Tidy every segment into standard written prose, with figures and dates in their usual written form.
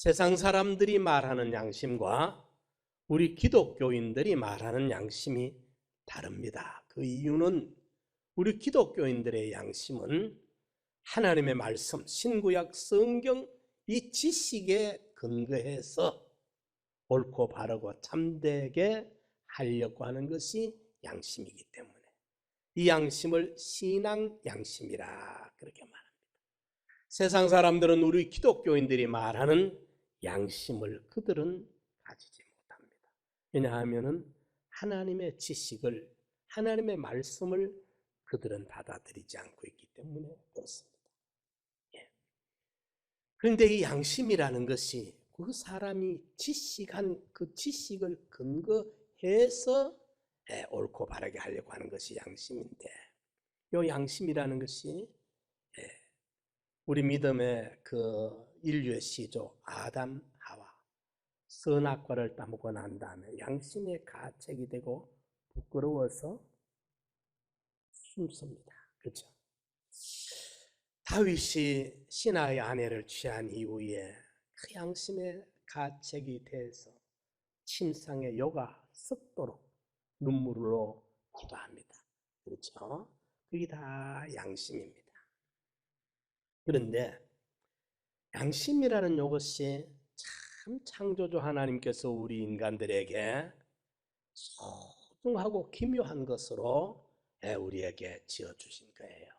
세상 사람들이 말하는 양심과 우리 기독교인들이 말하는 양심이 다릅니다. 그 이유는 우리 기독교인들의 양심은 하나님의 말씀, 신구약 성경 이 지식에 근거해서 옳고 바르고 참되게 하려고 하는 것이 양심이기 때문에 이 양심을 신앙 양심이라 그렇게 말합니다. 세상 사람들은 우리 기독교인들이 말하는 양심을 그들은 가지지 못합니다. 왜냐하면 하나님의 지식을, 하나님의 말씀을 그들은 받아들이지 않고 있기 때문에 그렇습니다. 그런데 이 양심이라는 것이 그 사람이 지식한 그 지식을 근거해서 옳고 바르게 하려고 하는 것이 양심인데, 이 양심이라는 것이 우리 믿음의 그 인류의 시조 아담 하와 선악과를 따먹고 난 다음에 양심의 가책이 되고 부끄러워서 숨습니다. 그렇죠? 다윗이 신하의 아내를 취한 이후에 그 양심의 가책이 돼서 침상에 요가 썩도록 눈물로 기도합니다. 그렇죠? 그게 다 양심입니다. 그런데 양심이라는 이것이 참 창조주 하나님께서 우리 인간들에게 소중하고 기묘한 것으로 우리에게 지어주신 거예요.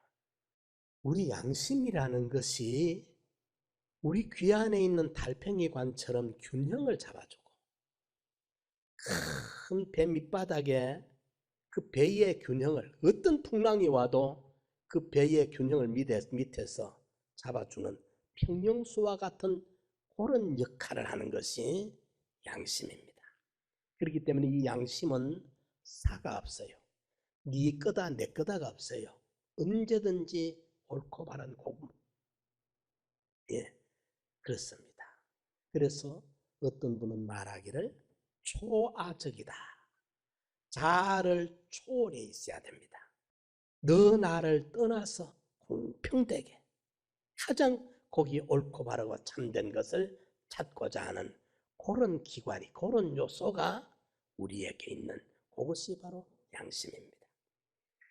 우리 양심이라는 것이 우리 귀 안에 있는 달팽이관처럼 균형을 잡아주고 큰 배 밑바닥에 그 배의 균형을 어떤 풍랑이 와도 그 배의 균형을 밑에서 잡아주는 평영수와 같은 그런 역할을 하는 것이 양심입니다. 그렇기 때문에 이 양심은 사가 없어요. 네 거다 내 거다가 없어요. 언제든지 옳고 바른 고금. 그렇습니다. 그래서 어떤 분은 말하기를 초아적이다. 자아를 초월해 있어야 됩니다. 너 나를 떠나서 공평되게 가장 거기 옳고 바르고 참된 것을 찾고자 하는 그런 기관이, 그런 요소가 우리에게 있는 그것이 바로 양심입니다.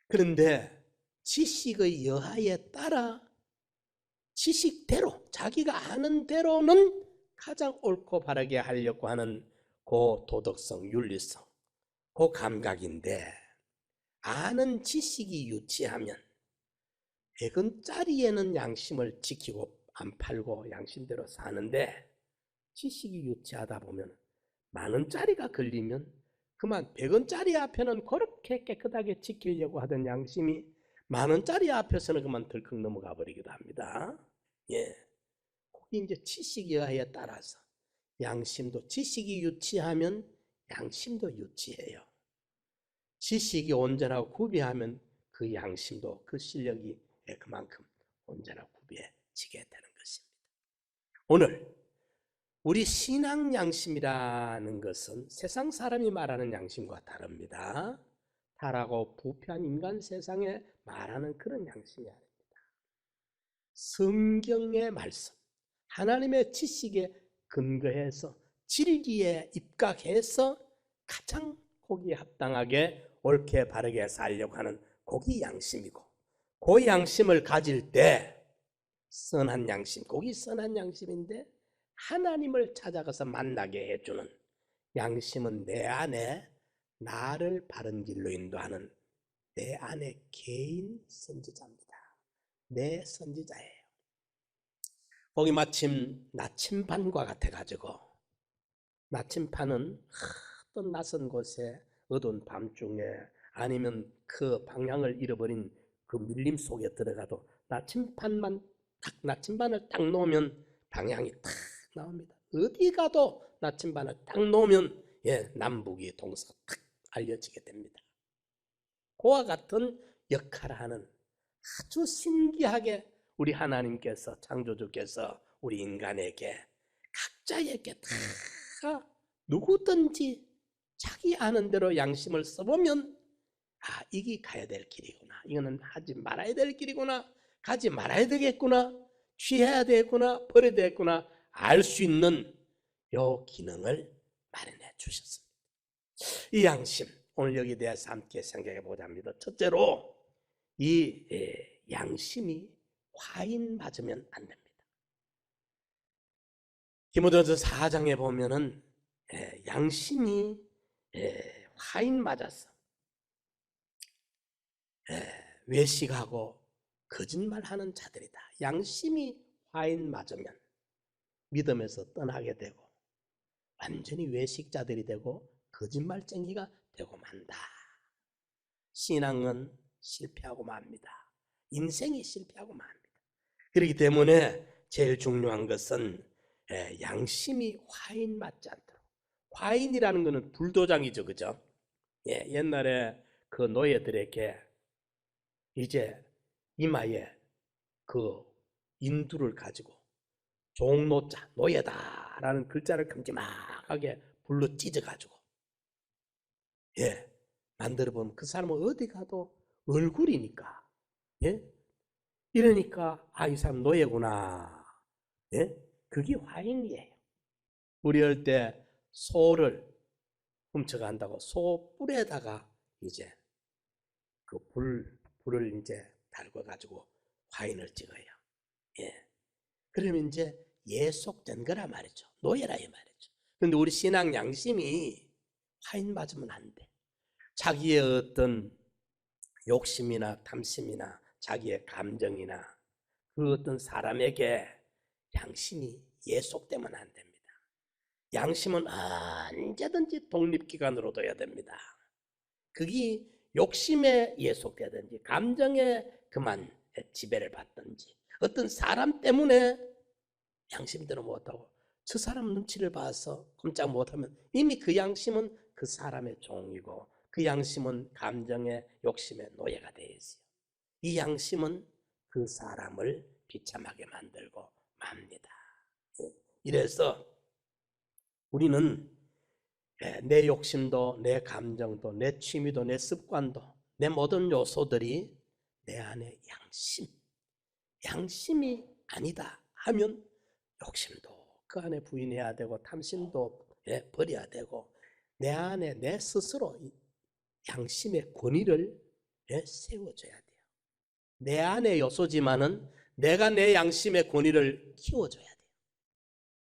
그런데 지식의 여하에 따라 지식대로 자기가 아는 대로는 가장 옳고 바르게 하려고 하는 그 도덕성, 윤리성, 그 감각인데 아는 지식이 유치하면 100원짜리에는 양심을 지키고 안 팔고 양심대로 사는데 지식이 유치하다 보면 10,000원짜리가 걸리면 그만 100원짜리 앞에는 그렇게 깨끗하게 지키려고 하던 양심이 10,000원짜리 앞에서는 그만 덜컥 넘어가 버리기도 합니다. 거기 이제 지식에 따라서 양심도 지식이 유치하면 양심도 유치해요. 지식이 온전하고 구비하면 그 양심도 그 실력이 그만큼 온전하고 구비해지게 되는 것입니다. 오늘 우리 신앙 양심이라는 것은 세상 사람이 말하는 양심과 다릅니다. 타락하고 부패한 인간 세상에 말하는 그런 양심이 아닙니다. 성경의 말씀, 하나님의 지식에 근거해서 진리에 입각해서 가장 거기에 합당하게 옳게 바르게 살려고 하는 그게 양심이고, 그 양심을 가질 때 선한 양심, 그게 선한 양심인데 하나님을 찾아가서 만나게 해주는 양심은 내 안에 나를 바른 길로 인도하는 내 안에 개인 선지자입니다. 내 선지자예요. 거기 마침 나침반과 같아가지고, 나침반은 어떤 낯선 곳에 어두운 밤중에 아니면 그 방향을 잃어버린 그 밀림 속에 들어가도 나침반을 딱 놓으면 방향이 탁 나옵니다. 어디 가도 나침반을 딱 놓으면 남북이 동서가 탁 알려지게 됩니다. 그와 같은 역할을 하는 아주 신기하게 우리 하나님께서, 창조주께서 우리 인간에게 각자에게 다 누구든지 자기 아는 대로 양심을 써보면 이게 가야 될 길이구나, 이거는 하지 말아야 될 길이구나, 가지 말아야 되겠구나, 취해야 되겠구나, 버려야 되겠구나 알 수 있는 요 기능을 마련해 주셨습니다. 이 양심, 오늘 여기에 대해서 함께 생각해 보자 합니다. 첫째로 이 양심이 화인 맞으면 안 됩니다. 디모데전서 4장에 보면은 양심이 화인 맞았어. 외식하고 거짓말하는 자들이다. 양심이 화인 맞으면 믿음에서 떠나게 되고 완전히 외식자들이 되고 거짓말쟁이가 되고 만다. 신앙은 실패하고 맙니다. 인생이 실패하고 맙니다. 그렇기 때문에 제일 중요한 것은 양심이 화인 맞지 않도록. 화인이라는 것은 불도장이죠, 그죠? 옛날에 그 노예들에게 이제 이마에 그 인두를 가지고 종노자, 노예다라는 글자를 큼지막하게 불로 찢어가지고 만들어 보면 그 사람은 어디 가도 얼굴이니까 이러니까 이 사람 노예구나. 그게 화인이에요. 우리 어릴 때 소를 훔쳐간다고 소 뿔에다가 이제 그 불을 이제 달궈 가지고 화인을 찍어요. 그러면 이제 예속된 거라 말이죠. 노예라 이 말이죠. 그런데 우리 신앙 양심이 화인 맞으면 안 돼. 자기의 어떤 욕심이나 탐심이나 자기의 감정이나 그 어떤 사람에게 양심이 예속되면 안 됩니다. 양심은 언제든지 독립기관으로 둬야 됩니다. 그게 욕심에 예속되든지 감정에 그만 지배를 받든지 어떤 사람 때문에 양심대로 못하고 저 사람 눈치를 봐서 꼼짝 못하면 이미 그 양심은 그 사람의 종이고 그 양심은 감정의 욕심의 노예가 되어 있어요. 이 양심은 그 사람을 비참하게 만들고 맙니다. 이래서 우리는 내 욕심도 내 감정도 내 취미도 내 습관도 내 모든 요소들이 내 안에 양심이 아니다 하면 욕심도 그 안에 부인해야 되고 탐심도 버려야 되고 내 안에 내 스스로 양심의 권위를 세워줘야 돼요. 내 안의 요소지만은 내가 내 양심의 권위를 키워줘야 돼요.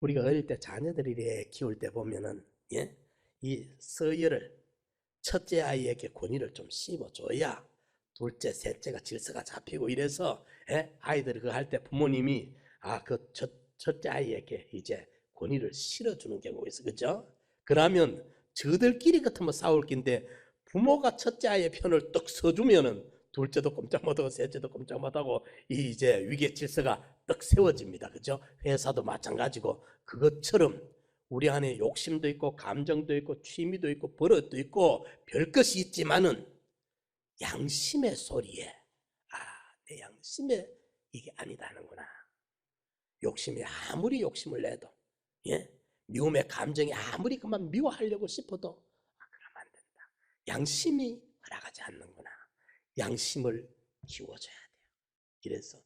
우리가 어릴 때 자녀들이 키울 때 보면은 이 서열을 첫째 아이에게 권위를 좀 씹어줘야 둘째, 셋째가 질서가 잡히고 이래서 아이들이 그거 할 때 부모님이 그 첫째 아이에게 이제 권위를 실어주는 경우가 있어, 그죠? 그러면 저들끼리 같으면 싸울 낀데 부모가 첫째 아이의 편을 떡 서주면은 둘째도 꼼짝 못하고 셋째도 꼼짝 못하고 이제 위계 질서가 떡 세워집니다, 그죠? 회사도 마찬가지고 그것처럼 우리 안에 욕심도 있고 감정도 있고 취미도 있고 버릇도 있고 별것이 있지만은 양심의 소리에 내 양심에 이게 아니다는구나. 욕심이 아무리 욕심을 내도 미움의 감정이 아무리 그만 미워하려고 싶어도 그러면 안 된다. 양심이 허락하지 않는구나. 양심을 키워줘야 돼요. 그래서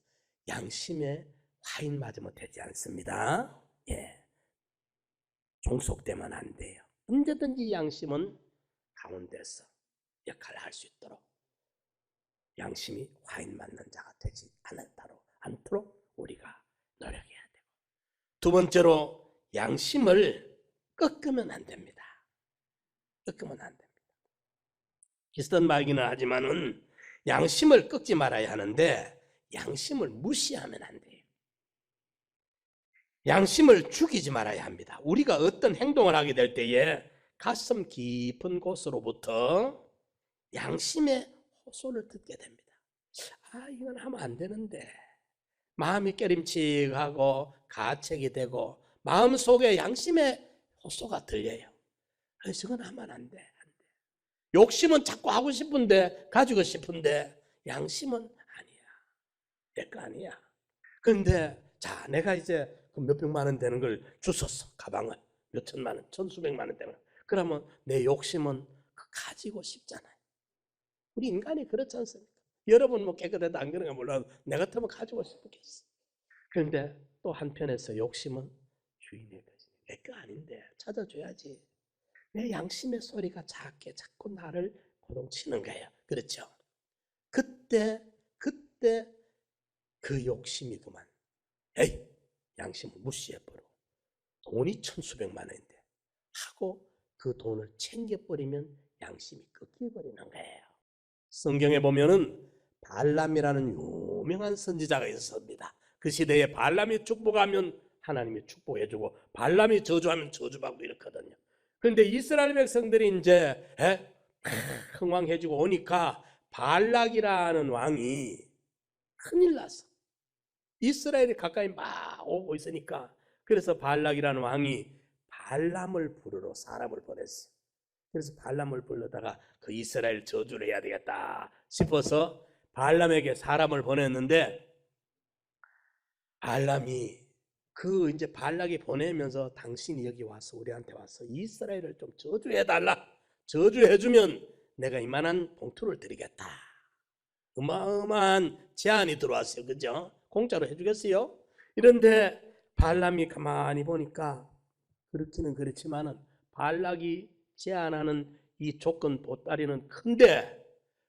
양심에 화인 맞으면 되지 않습니다. 종속되면 안 돼요. 언제든지 양심은 가운데서 역할을 할 수 있도록 양심이 화인 맞는 자가 되지 않도록 우리가 노력해야 되고, 두 번째로 양심을 꺾으면 안 됩니다. 꺾으면 안 됩니다. 비슷한 말이기는 하지만은 양심을 꺾지 말아야 하는데 양심을 무시하면 안 돼요. 양심을 죽이지 말아야 합니다. 우리가 어떤 행동을 하게 될 때에 가슴 깊은 곳으로부터 양심의 호소를 듣게 됩니다. 이건 하면 안 되는데 마음이 깨림칙하고 가책이 되고 마음속에 양심의 호소가 들려요. 그래서 그건 하면 안 돼. 욕심은 자꾸 하고 싶은데 가지고 싶은데 양심은 아니야. 내 거 아니야. 그런데 자, 내가 이제 그 몇백만 원 되는 걸 주웠어. 가방을 몇 천만 원, 천수백만 원 되는 걸. 그러면 내 욕심은 가지고 싶잖아요. 우리 인간이 그렇지 않습니까? 여러분 뭐 깨끗해도 안 그런가 몰라도 내 같으면 가지고 싶겠어. 그런데 또 한편에서 욕심은 주인의 것이 내 거 아닌데 찾아줘야지. 내 양심의 소리가 자꾸 나를 고동치는 거예요. 그렇죠? 그때 그 욕심이 그만. 에이, 양심을 무시해버려. 돈이 천수백만 원인데 하고 그 돈을 챙겨버리면 양심이 꺾여버리는 거예요. 성경에 보면은 발람이라는 유명한 선지자가 있었습니다. 그 시대에 발람이 축복하면 하나님이 축복해주고 발람이 저주하면 저주받고 이렇거든요. 그런데 이스라엘 백성들이 이제 흥왕해지고 오니까 발락이라는 왕이 큰일 났어. 이스라엘이 가까이 막 오고 있으니까 그래서 발락이라는 왕이 발람을 부르러 사람을 보냈어요. 그래서 발람을 불러다가 그 이스라엘 저주를 해야 되겠다 싶어서 발람에게 사람을 보냈는데 발람이 이제 발락이 보내면서 당신이 여기 와서 우리한테 와서 이스라엘을 좀 저주해달라. 저주해주면 내가 이만한 봉투를 드리겠다. 어마어마한 제안이 들어왔어요. 그죠? 공짜로 해주겠어요? 이런데 발람이 가만히 보니까 그렇기는 그렇지만은 발락이 제안하는 이 조건 보따리는 큰데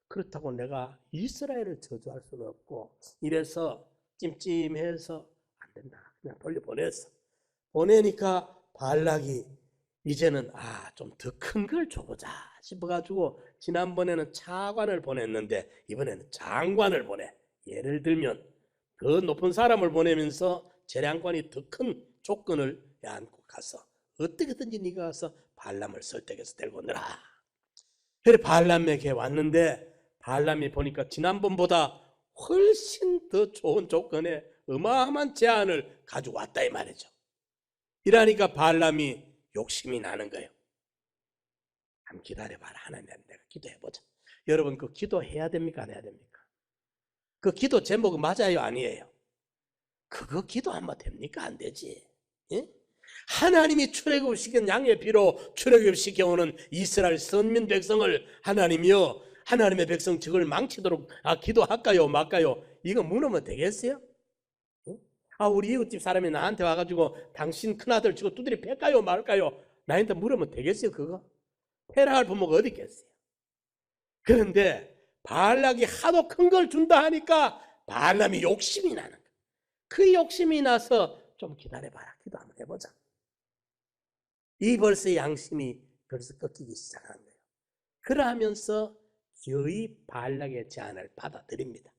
그렇다고 내가 이스라엘을 저주할 수는 없고 이래서 찜찜해서 안 된다. 그냥 돌려보냈어. 보내니까 발락이 이제는 좀 더 큰 걸 줘보자 싶어가지고 지난번에는 차관을 보냈는데 이번에는 장관을 보내. 예를 들면 더 높은 사람을 보내면서 재량권이 더 큰 조건을 안고 가서 어떻게든지 네가 가서 발람을 설득해서 데리고 오너라. 그래 발람에게 왔는데 발람이 보니까 지난번보다 훨씬 더 좋은 조건에 어마어마한 제안을 가지고 왔다 이 말이죠. 이러니까 발람이 욕심이 나는 거예요. 한번 기다려봐라. 하나님한테 내가 기도해보자. 여러분 그 기도해야 됩니까? 안 해야 됩니까? 그 기도 제목은 맞아요? 아니에요? 그거 기도하면 됩니까? 안 되지. 예? 하나님이 출애굽시킨 양의 피로 출애굽시켜오는 이스라엘 선민 백성을 하나님이요 하나님의 백성 저걸 망치도록 기도할까요? 말까요? 이거 물으면 되겠어요? 우리 이웃집 사람이 나한테 와가지고 당신 큰아들 저거 두드려 팰까요? 말까요? 나한테 물으면 되겠어요? 그거? 패라 할 부모가 어디 있겠어요? 그런데 발락이 하도 큰 걸 준다 하니까 발람이 욕심이 나는 거예요. 그 욕심이 나서 좀 기다려봐라. 기도 한번 해보자. 이 벌써 양심이 벌써 꺾이기 시작한 거예요. 그러면서 거의 발락의 제안을 받아들입니다.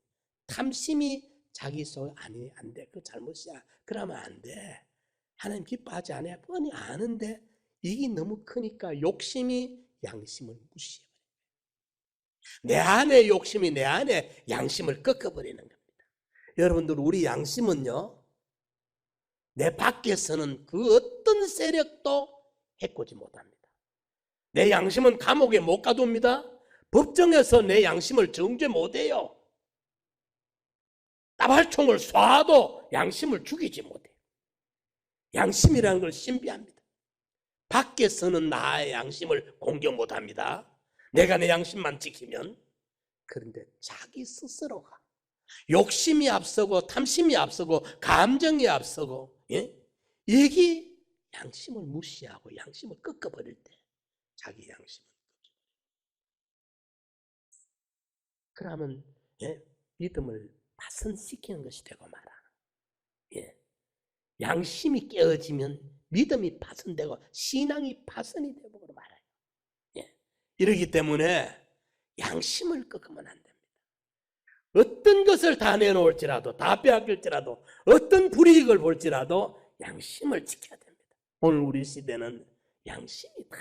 탐심이 자기 속에 안 돼. 그 잘못이야. 그러면 안 돼. 하나님 기뻐하지 않아요. 뻔히 아는데 이게 너무 크니까 욕심이 양심을 무시해버려요. 내 안에 욕심이 내 안에 양심을 꺾어버리는 겁니다. 여러분들 우리 양심은요. 내 밖에서는 그 어떤 세력도 해코지 못합니다. 내 양심은 감옥에 못 가둡니다. 법정에서 내 양심을 정죄 못해요. 따발총을 쏴도 양심을 죽이지 못해요. 양심이라는 걸 신비합니다. 밖에서는 나의 양심을 공격 못합니다. 내가 내 양심만 지키면. 그런데 자기 스스로가 욕심이 앞서고 탐심이 앞서고 감정이 앞서고 이게 양심을 무시하고 양심을 꺾어버릴 때 자기 양심을 꺾어버려요. 그러면 믿음을 파손시키는 것이 되고 말아. 양심이 깨어지면 믿음이 파손되고 신앙이 파손이 되고 말아요. 이러기 때문에 양심을 꺾으면 안 됩니다. 어떤 것을 다 내놓을지라도 다 빼앗길지라도 어떤 불이익을 볼지라도 양심을 지켜야 됩니다. 오늘 우리 시대는 양심이 다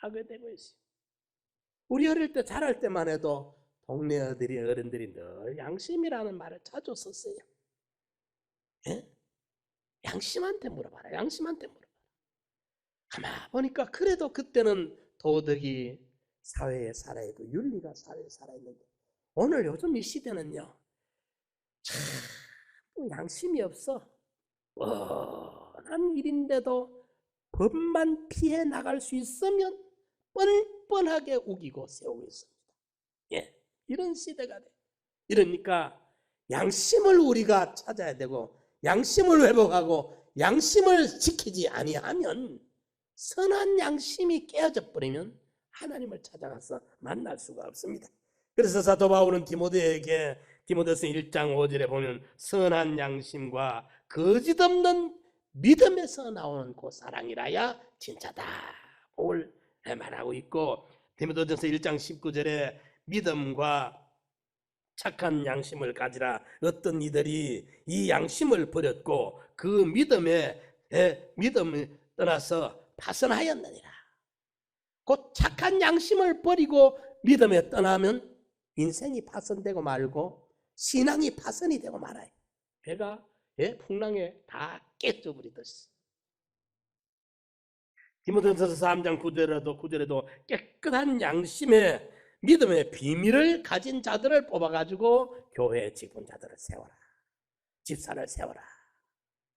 파괴되고 있어요. 우리 어릴 때 자랄 때만 해도 동네 어른들이 늘 양심이라는 말을 자주 썼어요. 양심한테 물어봐라. 양심한테 물어봐라. 가만 보니까 그래도 그때는 도덕이 사회에 살아있고 윤리가 사회에 살아있는데 오늘 요즘 이 시대는요. 참 양심이 없어. 뻔한 일인데도 법만 피해 나갈 수 있으면 뻔뻔하게 우기고 세우고 있습니다. 이런 시대가 돼. 이러니까 양심을 우리가 찾아야 되고 양심을 회복하고 양심을 지키지 아니하면, 선한 양심이 깨어져 버리면 하나님을 찾아가서 만날 수가 없습니다. 그래서 사도 바울은 디모데에게 디모데서 1장 5절에 보면 선한 양심과 거짓 없는 믿음에서 나오는 그 사랑이라야 진짜다 뭘 말하고 있고, 디모데전서 1장 19절에 믿음과 착한 양심을 가지라. 어떤 이들이 이 양심을 버렸고 그 믿음을 떠나서 파선하였느니라. 그 착한 양심을 버리고 믿음에 떠나면 인생이 파선되고 말고 신앙이 파선이 되고 말아요. 배가 풍랑에 다 깨져버리듯이. 디모데전서 3장 9절에도 깨끗한 양심의 믿음의 비밀을 가진 자들을 뽑아가지고 교회의 직분자들을 세워라. 집사를 세워라.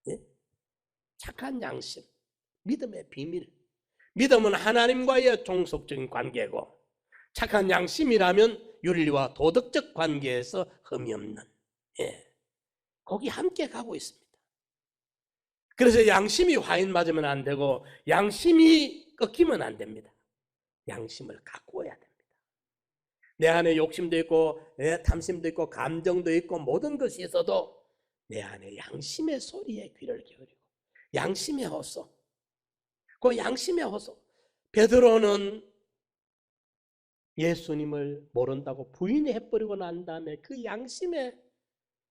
예? 착한 양심, 믿음의 비밀. 믿음은 하나님과의 종속적인 관계고, 착한 양심이라면 윤리와 도덕적 관계에서 흠이 없는, 거기 함께 가고 있습니다. 그래서 양심이 화인 맞으면 안 되고 양심이 꺾이면 안 됩니다. 양심을 가꾸어야 됩니다. 내 안에 욕심도 있고 탐심도 있고 감정도 있고 모든 것이 있어도 내 안에 양심의 소리에 귀를 기울이고 양심의 호소, 그 양심의 호소. 베드로는 예수님을 모른다고 부인해버리고 난 다음에 그 양심에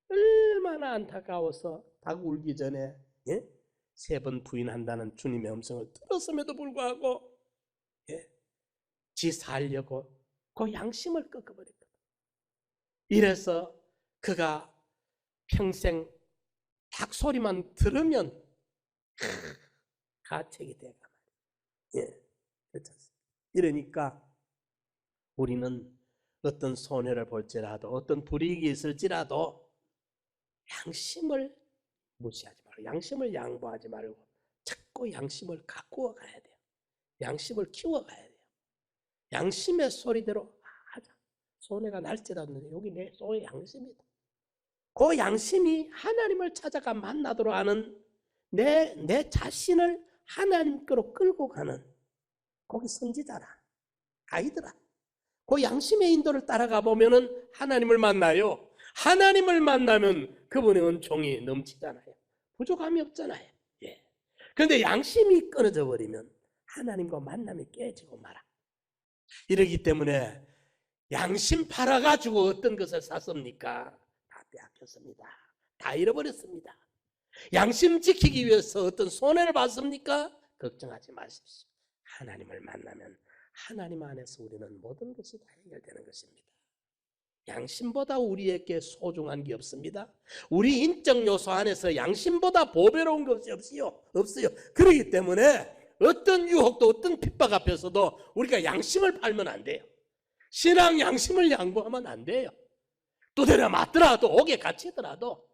얼마나 안타까워서 닭 울기 전에 3번 부인한다는 주님의 음성을 들었음에도 불구하고 지 살려고 그 양심을 꺾어버렸거든. 이래서 그가 평생 닭 소리만 들으면 가책이 돼가 말이에요. 이러니까 우리는 어떤 손해를 볼지라도 어떤 불이익이 있을지라도 양심을 무시하지 말고 양심을 양보하지 말고 자꾸 양심을 가꾸어 가야 돼요. 양심을 키워가야 돼요. 양심의 소리대로 하자. 손해가 날지라도 여기 내 소의 양심이다. 그 양심이 하나님을 찾아가 만나도록 하는 내 자신을 하나님께로 끌고 가는 거기 선지자라. 가이드라. 그 양심의 인도를 따라가 보면은 하나님을 만나요. 하나님을 만나면 그분의 은총이 넘치잖아요. 부족함이 없잖아요. 그런데 양심이 끊어져 버리면 하나님과 만남이 깨지고 말아. 이러기 때문에 양심 팔아가지고 어떤 것을 샀습니까? 다 빼앗겼습니다. 다 잃어버렸습니다. 양심 지키기 위해서 어떤 손해를 봤습니까? 걱정하지 마십시오. 하나님을 만나면 하나님 안에서 우리는 모든 것이 다 해결되는 것입니다. 양심보다 우리에게 소중한 게 없습니다. 우리 인적 요소 안에서 양심보다 보배로운 것이 없어요. 그렇기 때문에 어떤 유혹도 어떤 핍박 앞에서도 우리가 양심을 팔면 안 돼요. 신앙 양심을 양보하면 안 돼요. 두드려 맞더라도 옥에 갇히더라도.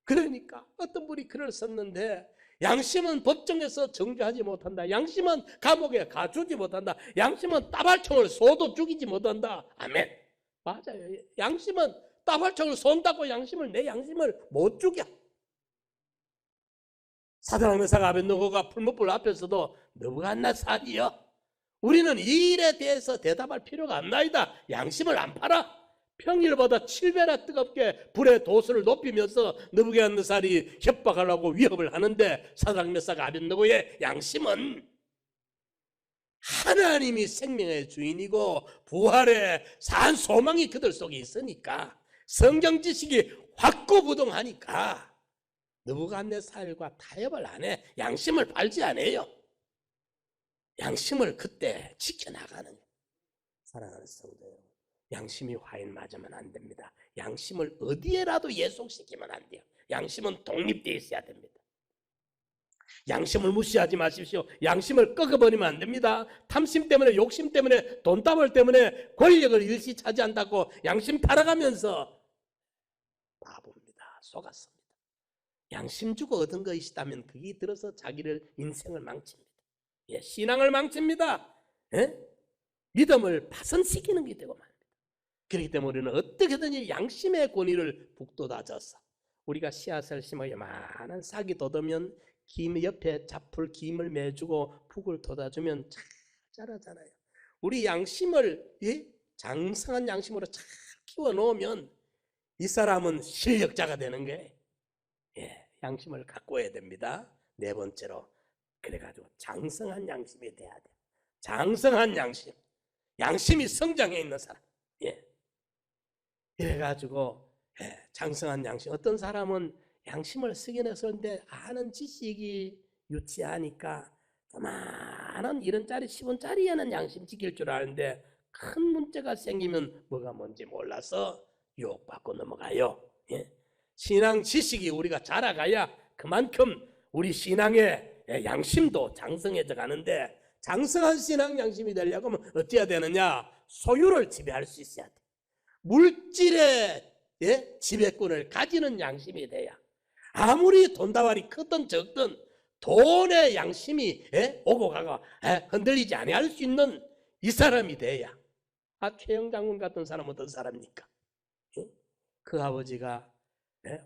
그러니까 어떤 분이 글을 썼는데 양심은 법정에서 정죄하지 못한다. 양심은 감옥에 가두지 못한다. 양심은 따발총을 쏘도 죽이지 못한다. 아멘. 맞아요. 양심은 따발총을 쏜다고 양심을 내 양심을 못 죽여. 사드락 메삭 아벳느고가 풀무불 앞에서도 느부갓네살이여 우리는 이 일에 대해서 대답할 필요가 없나이다. 양심을 안 팔아. 평일보다 7배나 뜨겁게 불의 도수를 높이면서 느부갓네살이 협박하려고 위협을 하는데 사드락 메삭 아벳느고의 양심은 하나님이 생명의 주인이고 부활의 산 소망이 그들 속에 있으니까 성경 지식이 확고부동하니까 느부갓네살과 타협을 안 해. 양심을 팔지 않아요. 양심을 그때 지켜나가는 거예요. 사랑하는 성도 여러분, 양심이 화인 맞으면 안 됩니다. 양심을 어디에라도 예속시키면 안 돼요. 양심은 독립되어 있어야 됩니다. 양심을 무시하지 마십시오. 양심을 꺾어버리면 안 됩니다. 탐심 때문에, 욕심 때문에, 돈다발 때문에 권력을 일시 차지한다고 양심 팔아가면서 바보입니다. 속았습니다. 양심 주고 얻은 것이다면 그게 들어서 자기를 인생을 망칩니다. 신앙을 망칩니다. 믿음을 파손시키는 게 되고 말입니다. 그렇기 때문에 우리는 어떻게든지 양심의 권위를 북돋아줘서 우리가 씨앗을 심어야 많은 싹이 돋으면 김 옆에 잡풀 김을 매주고 북을 돋아주면 잘 자라잖아요. 우리 양심을 장성한 양심으로 잘 키워 놓으면 이 사람은 실력자가 되는 거예요. 양심을 가꿔야 됩니다. 네 번째로, 그래가지고 장성한 양심이 돼야 돼요. 장성한 양심, 양심이 성장해 있는 사람. 이래가지고 장성한 양심. 어떤 사람은 양심을 쓰긴 했었는데 아는 지식이 유치하니까 많은 1원짜리 10원짜리에는 양심 지킬 줄 아는데 큰 문제가 생기면 뭐가 뭔지 몰라서 유혹받고 넘어가요. 신앙 지식이 우리가 자라가야 그만큼 우리 신앙의 양심도 장성해져 가는데, 장성한 신앙 양심이 되려고 하면 어찌해야 되느냐? 소유를 지배할 수 있어야 돼. 물질의 지배권을 가지는 양심이 돼야, 아무리 돈다발이 크든 적든 돈의 양심이 오고 가고 흔들리지 아니할 수 있는 이 사람이 돼야. 최영 장군 같은 사람은 어떤 사람입니까? 그 아버지가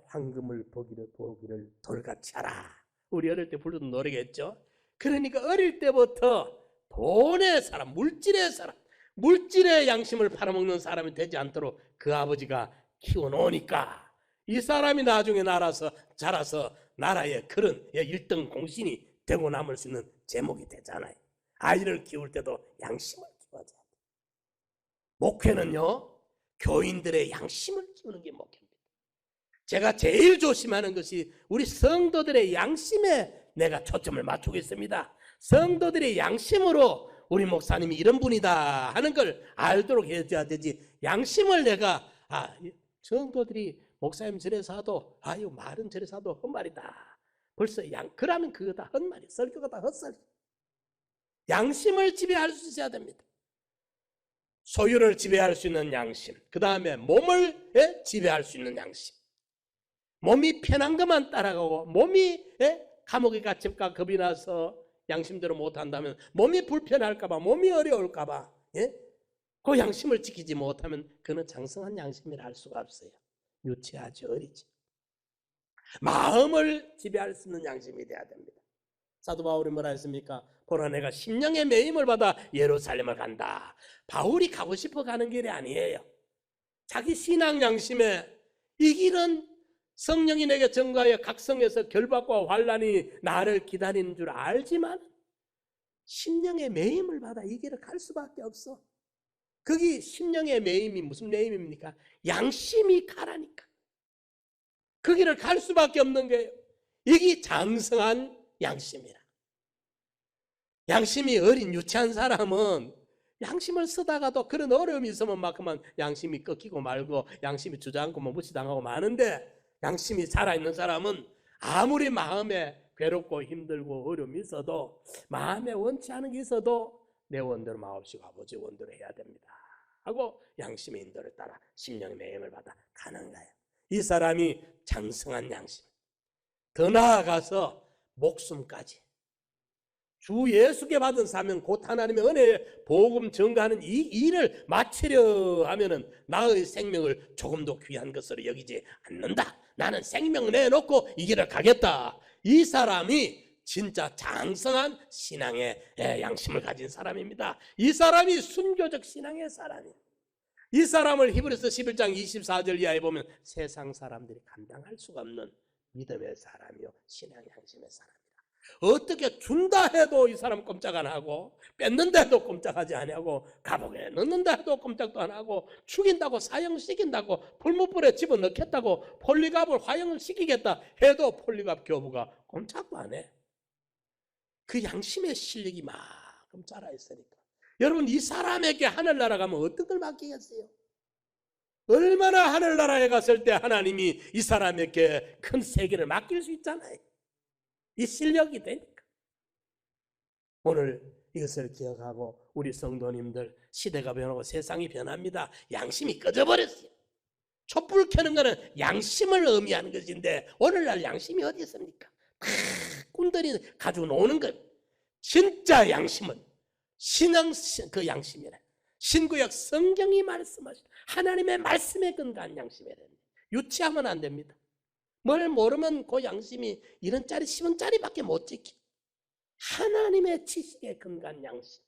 황금을 보기를 돌같이 하라. 우리 어릴 때 부르던 노래겠죠. 그러니까 어릴 때부터 돈의 사람, 물질의 사람, 물질의 양심을 팔아먹는 사람이 되지 않도록 그 아버지가 키워놓으니까 이 사람이 나중에 자라서 나라의 그런 1등 공신이 되고 남을 수 있는 제목이 되잖아요. 아이를 키울 때도 양심을 키워야 돼요. 목회는요, 교인들의 양심을 키우는 게 목회입니다. 제가 제일 조심하는 것이 우리 성도들의 양심에 내가 초점을 맞추고 있습니다. 성도들의 양심으로 우리 목사님이 이런 분이다 하는 걸 알도록 해줘야 되지, 양심을 내가 성도들이 목사님 저래서 하도 말은 저래서 하도 헛말이다, 벌써 그러면 그거 다 헛말이야. 설교가 다 헛소리. 양심을 지배할 수 있어야 됩니다. 소유를 지배할 수 있는 양심, 그 다음에 몸을 지배할 수 있는 양심. 몸이 편한 것만 따라가고, 몸이 감옥에 갇힐까 겁이 나서 양심대로 못한다면, 몸이 불편할까봐, 몸이 어려울까봐 그 양심을 지키지 못하면 그는 장성한 양심이라 할 수가 없어요. 유치하지, 어리지. 마음을 지배할 수 있는 양심이 돼야 됩니다. 사도 바울이 뭐라 했습니까? 보라, 내가 심령의 매임을 받아 예루살렘을 간다. 바울이 가고 싶어 가는 길이 아니에요. 자기 신앙 양심에 이 길은 성령이 내게 증거하여 각성해서 결박과 환난이 나를 기다리는 줄 알지만 심령의 매임을 받아 이 길을 갈 수밖에 없어. 거기 심령의 매임이 무슨 매임입니까? 양심이 가라니까. 그 길을 갈 수밖에 없는 거예요. 이게 장성한 양심이라. 양심이 어린 유치한 사람은 양심을 쓰다가도 그런 어려움이 있으면 만큼만 양심이 꺾이고 말고 양심이 주저앉고 무시당하고 마는데, 양심이 살아있는 사람은 아무리 마음에 괴롭고 힘들고 어려움이 있어도, 마음에 원치 않은 게 있어도 내 원대로 마옵시고 아버지 원대로 해야 됩니다 하고 양심의 인도를 따라 심령의 매임을 받아 가는 거예요. 이 사람이 장성한 양심. 더 나아가서 목숨까지 주 예수께 받은 사명, 곧 하나님의 은혜의 복음 전가하는 이 일을 마치려 하면은 나의 생명을 조금도 귀한 것으로 여기지 않는다. 나는 생명 내놓고 이 길을 가겠다. 이 사람이 진짜 장성한 신앙의 양심을 가진 사람입니다. 이 사람이 순교적 신앙의 사람이에요. 이 사람을 히브리서 11장 24절 이하에 보면 세상 사람들이 감당할 수가 없는 믿음의 사람이요, 신앙 양심의 사람입니다. 어떻게 준다 해도 이 사람 꼼짝 안 하고, 뺏는다 해도 꼼짝하지 아니하고, 감옥에 넣는다 해도 꼼짝도 안 하고, 죽인다고 사형시킨다고, 풀무불에 집어넣겠다고, 폴리갑을 화형을 시키겠다 해도 폴리갑 교부가 꼼짝도 안 해. 그 양심의 실력이 만큼 자라있으니까. 여러분, 이 사람에게 하늘나라 가면 어떤 걸 맡기겠어요? 얼마나 하늘나라에 갔을 때 하나님이 이 사람에게 큰 세계를 맡길 수 있잖아요. 이 실력이 되니까. 오늘 이것을 기억하고 우리 성도님들, 시대가 변하고 세상이 변합니다. 양심이 꺼져버렸어요. 촛불 켜는 거는 양심을 의미하는 것인데 오늘날 양심이 어디 있습니까? 다 꾼들이 가지고 노는 것. 진짜 양심은 신앙 그 양심이래. 신구약 성경이 말씀하신 하나님의 말씀에 근거한 양심이래. 유치하면 안 됩니다. 뭘 모르면 그 양심이 1원짜리 10원짜리밖에 못 지키. 하나님의 지식에 근거한 양심.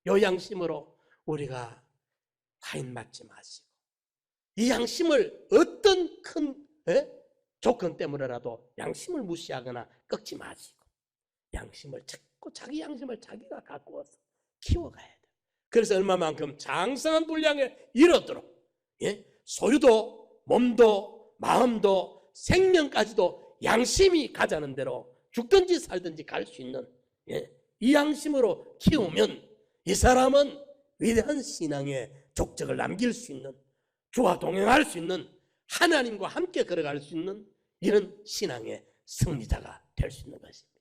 이 양심으로 우리가 과인 맞지 마시고 이 양심을 어떤 큰 조건 때문에라도 양심을 무시하거나 꺾지 마시고 양심을 자꾸 자기 양심을 자기가 갖고 와서 키워가야 돼요. 그래서 얼마만큼 장성한 분량을 이루도록 소유도 몸도 마음도 생명까지도 양심이 가자는 대로 죽든지 살든지 갈 수 있는 이 양심으로 키우면 이 사람은 위대한 신앙의 족적을 남길 수 있는, 주와 동행할 수 있는, 하나님과 함께 걸어갈 수 있는 이런 신앙의 승리자가 될 수 있는 것입니다.